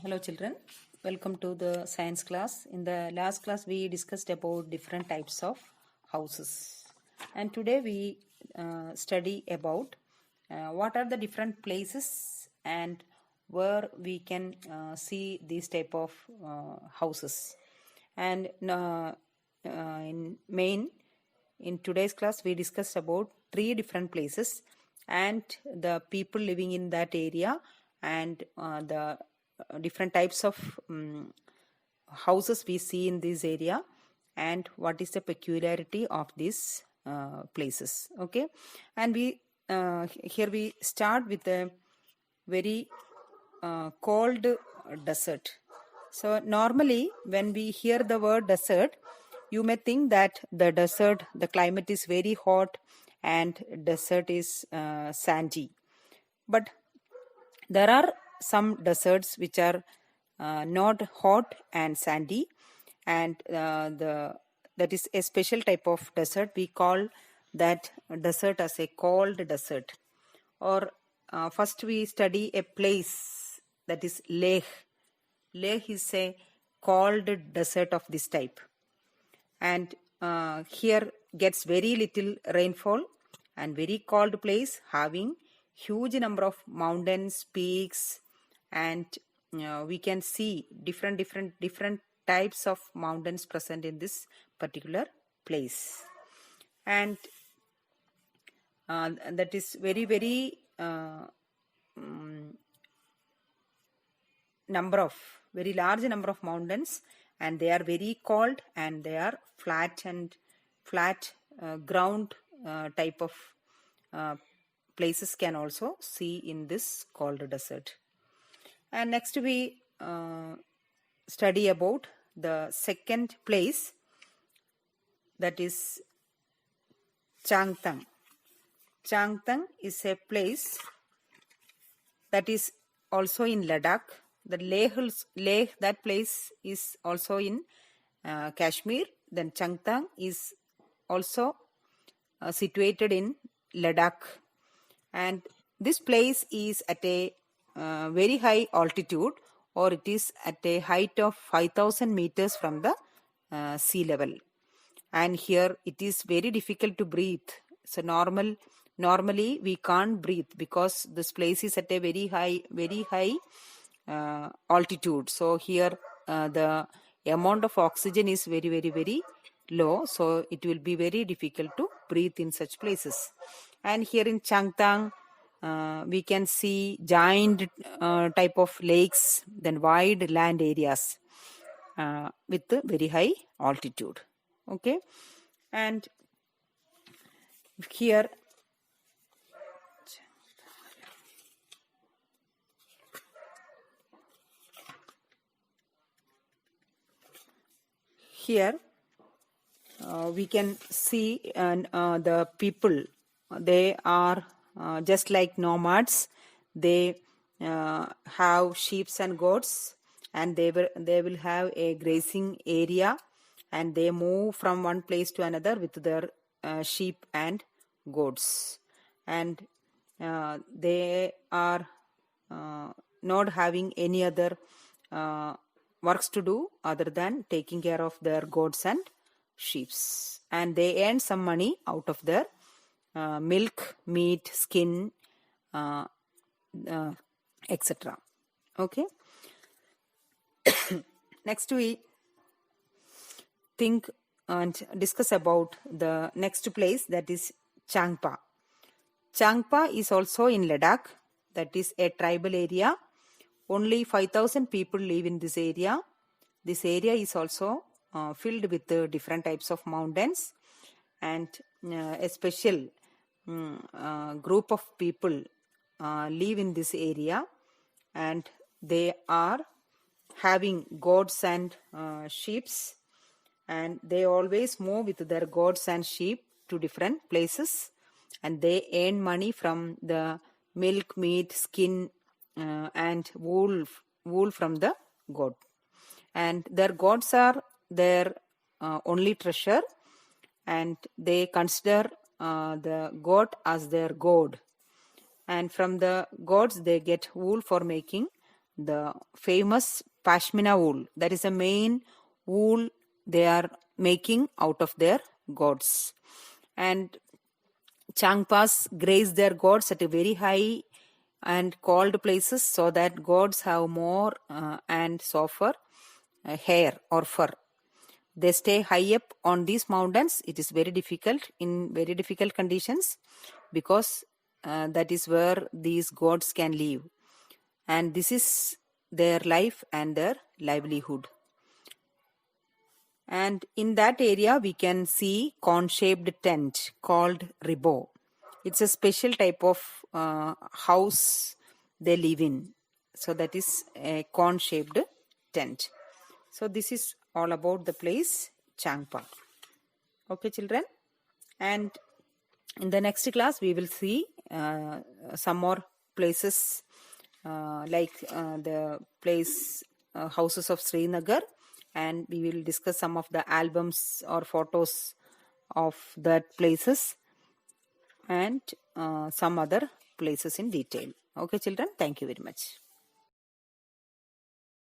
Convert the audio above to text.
Hello children, welcome to the science class. In the last class we discussed about different types of houses, and today we study about what are the different places and where we can see these type of houses. And in today's class we discussed about three different places and the people living in that area and the different types of houses we see in this area and what is the peculiarity of these places. Okay, and we here we start with a very cold desert. So normally when we hear the word desert, you may think that the climate is very hot and desert is sandy, but there are some deserts which are not hot and sandy, and that is a special type of desert. We call that desert as a cold desert. Or first we study a place, that is Leh. Leh is a cold desert of this type, and here gets very little rainfall and very cold place having huge number of mountains, peaks, and we can see different types of mountains present in this particular place. And that is very very large number of mountains, and they are very cold and they are flat ground type of places can also see in this cold desert. And next we study about the second place, that is Changtang. Changtang is a place that is also in Ladakh. The Leh, that place is also in Kashmir. Then Changtang is also situated in Ladakh, and this place is at a very high altitude, or it is at a height of 5,000 meters from the sea level, and here it is very difficult to breathe. So normally we can't breathe because this place is at a very high altitude. So here the amount of oxygen is very low, so it will be very difficult to breathe in such places. And here in Changtang we can see giant type of lakes, then wide land areas with very high altitude. Okay, and here we can see the people, they are just like nomads. They have sheep and goats, and they will have a grazing area, and they move from one place to another with their sheep and goats, and they are not having any other works to do other than taking care of their goats and sheep, and they earn some money out of their milk, meat, skin, etc. Okay. Next we think and discuss about the next place, that is Changpa. Changpa is also in Ladakh. That is a tribal area. Only 5,000 people live in this area. This area is also filled with different types of mountains, and a special group of people live in this area, and they are having goats and sheep, and they always move with their goats and sheep to different places, and they earn money from the milk, meat, skin, and wool from the goat, and their goats are their only treasure, and they consider the goat as their god, and from the goats they get wool for making the famous Pashmina wool. That is the main wool they are making out of their gods. And Changpas graze their gods at a very high and cold places so that gods have more and softer hair or fur. They stay high up on these mountains. It is very difficult in very difficult conditions because that is where these gods can live. And this is their life and their livelihood. And in that area we can see cone-shaped tent called ribo. It's a special type of house they live in. So that is a cone-shaped tent. So this is all about the place Changpa. Okay, children. And in the next class we will see some more places like the place houses of Srinagar, and we will discuss some of the albums or photos of that places and some other places in detail. Okay, children. Thank you very much.